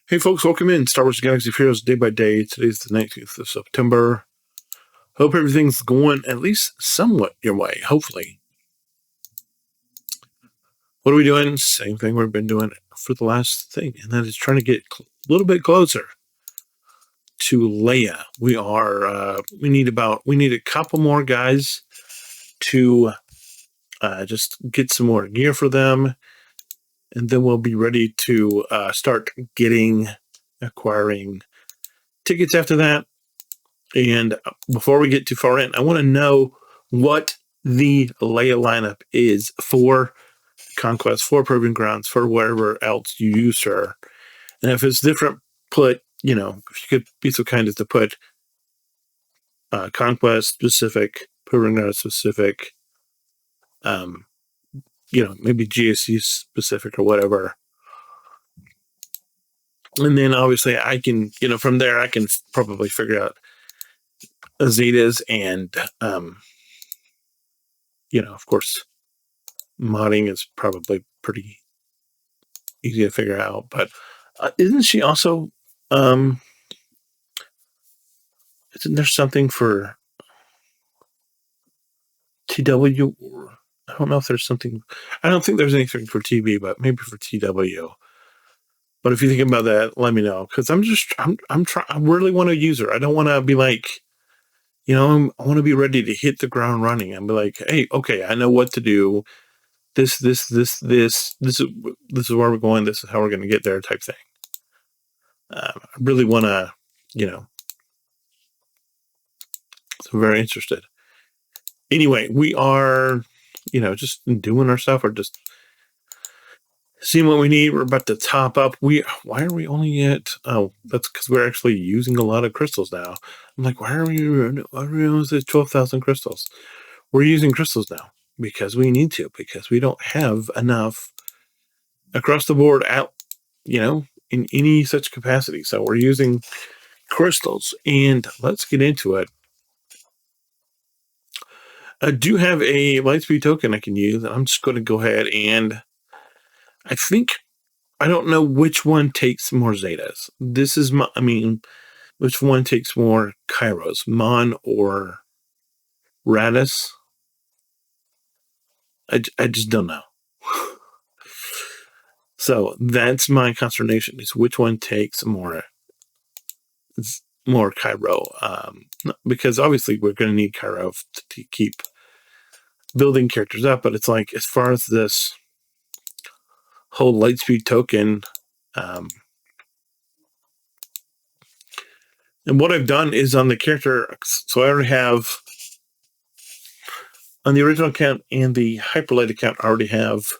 Hey folks, welcome in Star Wars Galaxy of Heroes Day by Day. Today's the 19th of September. Hope everything's going at least somewhat your way, hopefully. What are we doing? Same thing we've been doing for the last thing, and that is trying to get a little bit closer to Leia. We need a couple more guys to just get some more gear for them, and then we'll be ready to start acquiring tickets after that. And before we get too far in, I want to know what the Leia lineup is for Conquest, for Proving Grounds, for wherever else you use her. And if it's different, if you could be so kind as to put Conquest specific, Proving Grounds specific, maybe GSC specific or whatever. And then obviously I can, from there I can probably figure out Zetas and, of course, modding is probably pretty easy to figure out. But isn't she also, isn't there something for TW? Or I don't know if there's something. I don't think there's anything for TV, but maybe for TW. But if you think about that, let me know, because I'm trying. I really want to use her. I don't want to be like, I want to be ready to hit the ground running and be like, hey, okay, I know what to do. This is where we're going. This is how we're going to get there, type thing. I really want to, so very interested. Anyway, we are, just doing our stuff. We're just seeing what we need. We're about to top up. Why are we only at? Oh, that's because we're actually using a lot of crystals now. I'm like, why are we almost at 12,000 crystals? We're using crystals now because we need to, because we don't have enough across the board out, in any such capacity. So we're using crystals, and let's get into it. I do have a Lightspeed token I can use. I'm just going to go ahead and I don't know which one takes more Zetas. Which one takes more Kairos, Mon or Radis? I just don't know. So that's my consternation, is which one takes more Cairo. Because obviously we're going to need Cairo to keep building characters up, but it's like, as far as this whole Lightspeed token, and what I've done is on the character, so I already have on the original account and the Hyperlight account, I already have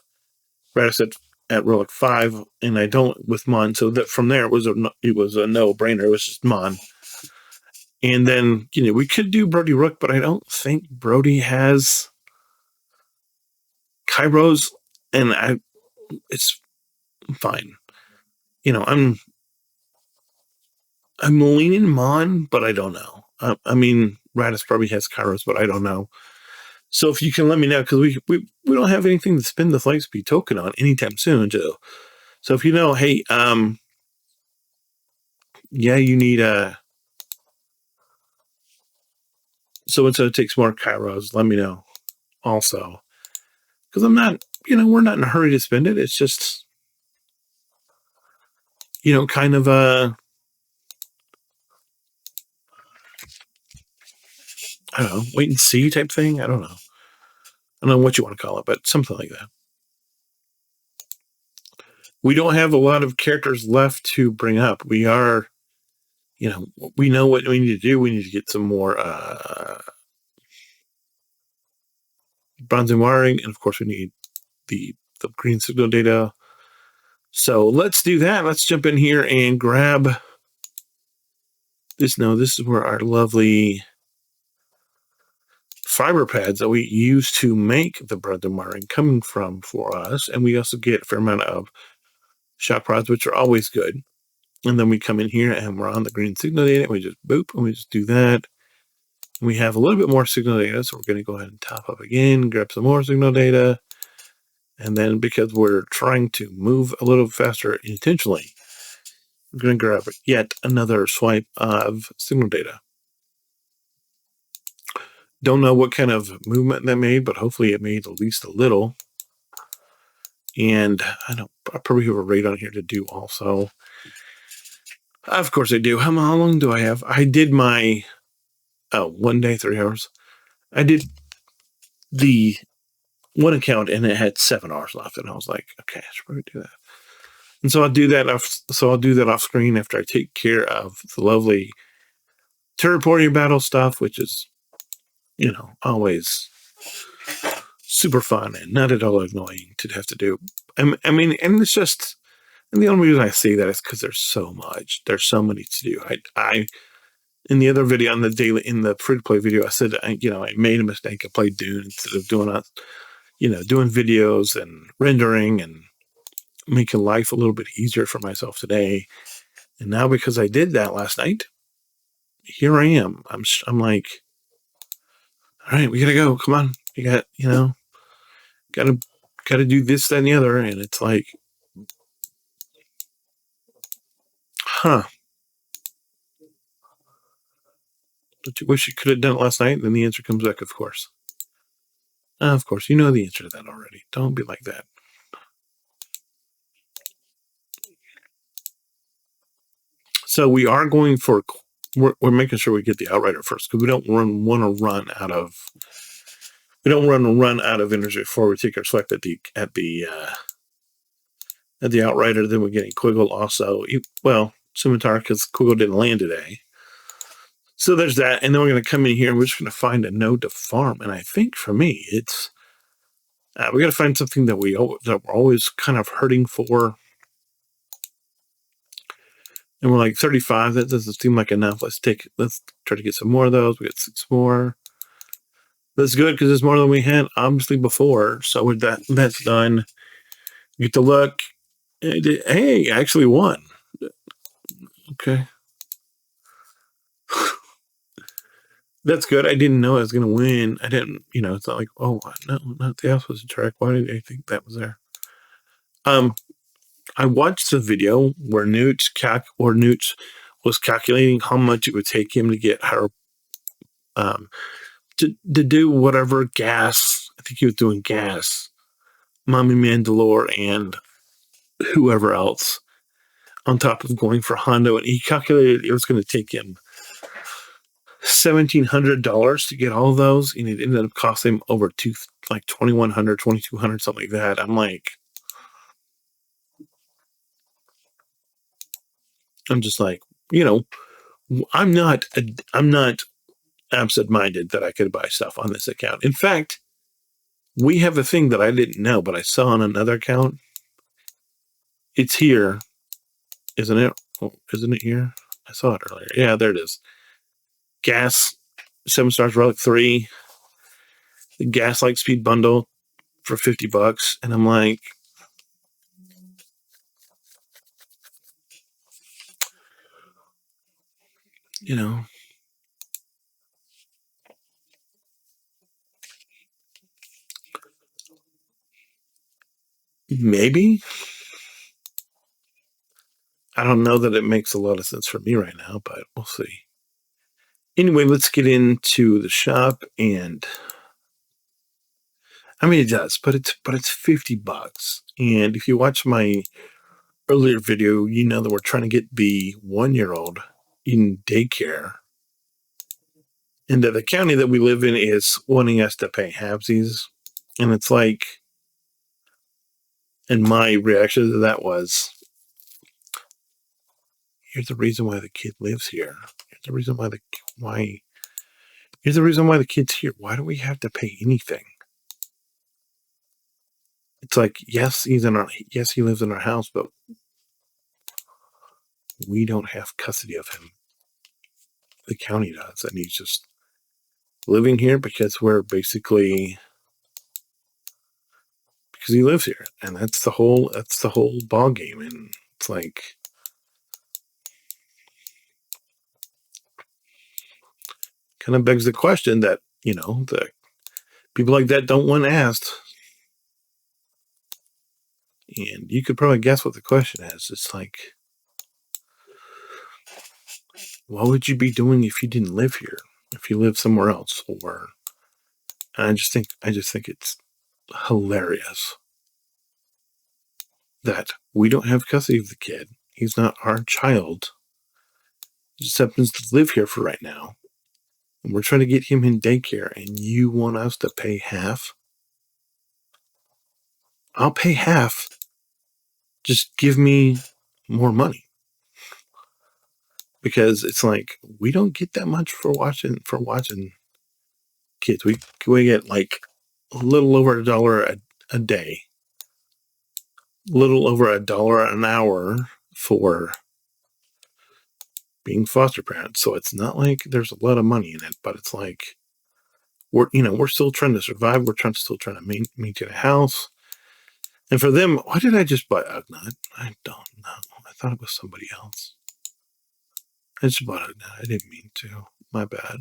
Radis at Relic 5, and I don't with Mon, so that from there it was a no-brainer. It was just Mon. And then, we could do Brody Rook, but I don't think Brody has Kairos, and it's fine. I'm leaning Mon, but I don't know. Radis probably has Kairos, but I don't know. So if you can let me know, because we don't have anything to spend the Lightspeed token on anytime soon, Joe. So if you know, hey, you need so-and-so takes more Kairos, let me know also. Because I'm not, we're not in a hurry to spend it. It's just, kind of I don't know, wait and see type thing. I don't know. I don't know what you want to call it, but something like that. We don't have a lot of characters left to bring up. We are, we know what we need to do. We need to get some more bronze and wiring, and of course we need the green signal data. So let's do that. Let's jump in here and grab this. No, this is where our lovely fiber pads that we use to make the bronze and wiring coming from for us. And we also get a fair amount of shock rods, which are always good. And then we come in here and we're on the green signal data. And we just boop, and we just do that. And we have a little bit more signal data, so we're going to go ahead and top up again, grab some more signal data. And then, because we're trying to move a little faster intentionally, I'm going to grab yet another swipe of signal data. Don't know what kind of movement that made, but hopefully it made at least a little. And I probably have a rate on here to do also. Of course I do. How long do I have? I did my 1 day, 3 hours. I did the one account and it had 7 hours left, and I was like, okay, I should probably do that. And so I'll do that off screen after I take care of the lovely territory battle stuff, which is, always super fun and not at all annoying to have to do. I mean, and it's just, and the only reason I say that is because there's so much. There's so many to do. I in the other video in the free to play video, I said, I made a mistake. I played Dune instead of doing doing videos and rendering and making life a little bit easier for myself today. And now because I did that last night, here I am. I'm like, all right, we gotta go. Come on, you gotta do this, that, and the other. And it's like, huh? Don't you wish you could have done it last night? And then the answer comes back, of course. Of course, you know the answer to that already. Don't be like that. So we are going for. We're making sure we get the outrider first because we don't want to run out of. We don't want to run out of energy before we take our swipe at the outrider. Then we're getting Quiggle also. Well, Scimitar because Quiggle didn't land today. So there's that, and then we're going to come in here and we're just going to find a node to farm. And I think for me, it's we got to find something that we're always kind of hurting for. And we're like 35. That doesn't seem like enough. Let's try to get some more of those. We got 6 more. That's good because it's more than we had obviously before. So with that's done. Get to look. Hey, I actually won. Okay. That's good. I didn't know I was going to win. I didn't, it's not like, oh, no, not the opposite track. Why did I think that was there? I watched the video where Newt was calculating how much it would take him to get her to do whatever gas. I think he was doing gas, Mommy Mandalore, and whoever else on top of going for Hondo, and he calculated it was going to take him $1,700 to get all of those, and it ended up costing him over $2,100, $2,200, something like that. I'm just like, I'm not absent-minded that I could buy stuff on this account. In fact, we have a thing that I didn't know, but I saw on another account. It's here, isn't it? Oh, isn't it here? I saw it earlier. Yeah, there it is. Gas, 7 stars Relic 3, the Gas Light Speed Bundle for $50. And I'm like, maybe. I don't know that it makes a lot of sense for me right now, but we'll see. Anyway, let's get into the shop, and I mean it does, but it's $50. And if you watch my earlier video, you know that we're trying to get the 1-year-old in daycare, and that the county that we live in is wanting us to pay halvesies, and it's like, and my reaction to that was, here's the reason why the kid lives here. Here's the reason why the kid's here. Why do we have to pay anything? It's like, yes, he lives in our house, but we don't have custody of him. The county does, and he's just living here because he lives here, and that's the whole ball game. And it's like, kind of begs the question that the people like that don't want asked. And you could probably guess what the question is. It's like, what would you be doing if you didn't live here? If you lived somewhere else? Or I just think it's hilarious that we don't have custody of the kid. He's not our child. He just happens to live here for right now. And we're trying to get him in daycare, and you want us to pay half? I'll pay half. Just give me more money. Because it's like we don't get that much for watching kids. We get like a little over $1 a day, a little over $1 an hour for being foster parents. So it's not like there's a lot of money in it, but it's like we're still trying to survive. We're still trying to maintain a house. And for them, why did I just buy Ugnut? I don't know. I thought it was somebody else. I just bought Ugnut. I didn't mean to. My bad.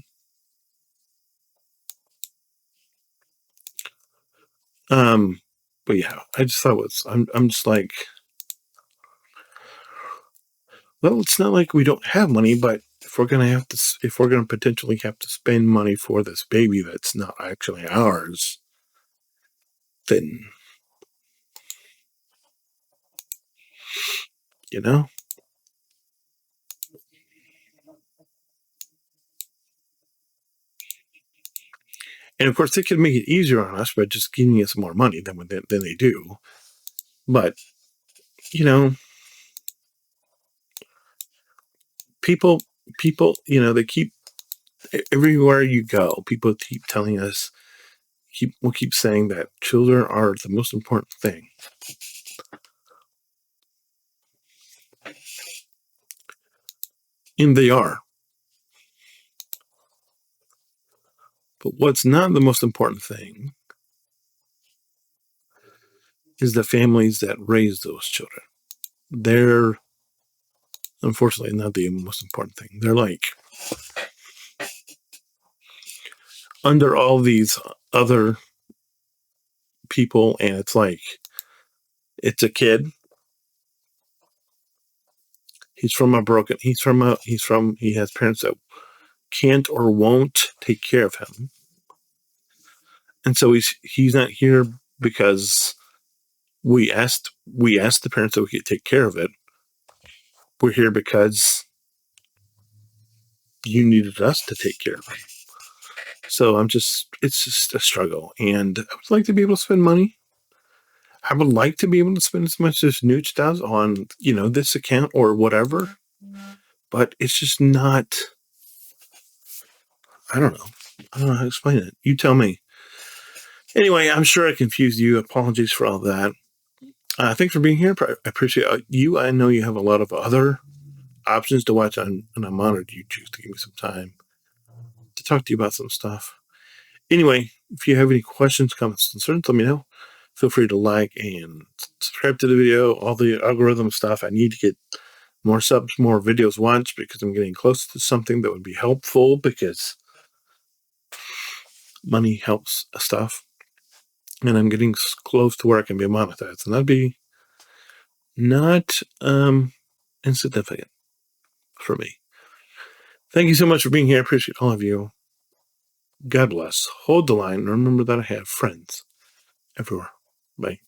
But yeah, I just thought I'm just like, well, it's not like we don't have money, but if we're gonna potentially have to spend money for this baby that's not actually ours, then you know. And of course, they could make it easier on us by just giving us more money than they do. But you know, people, they keep everywhere you go. People keep telling us, will keep saying that children are the most important thing, and they are. But what's not the most important thing is the families that raise those children. They're unfortunately not the most important thing. They're like under all these other people, and it's like it's a kid. He has parents that can't or won't take care of him. And so he's not here because we asked the parents that we could take care of it. We're here because you needed us to take care of it. So it's just a struggle. And I would like to be able to spend money. I would like to be able to spend as much as Nooch does on, this account or whatever. But it's just not, I don't know. I don't know how to explain it. You tell me. Anyway, I'm sure I confused you. Apologies for all that. Thanks for being here. I appreciate you. I know you have a lot of other options to watch on, and I'm honored you choose to give me some time to talk to you about some stuff. Anyway, if you have any questions, comments, concerns, let me know. Feel free to like and subscribe to the video, all the algorithm stuff. I need to get more subs, more videos watched because I'm getting close to something that would be helpful because money helps stuff. And I'm getting close to where I can be monetized. And that'd be not insignificant for me. Thank you so much for being here. I appreciate all of you. God bless. Hold the line. And remember that I have friends everywhere. Bye.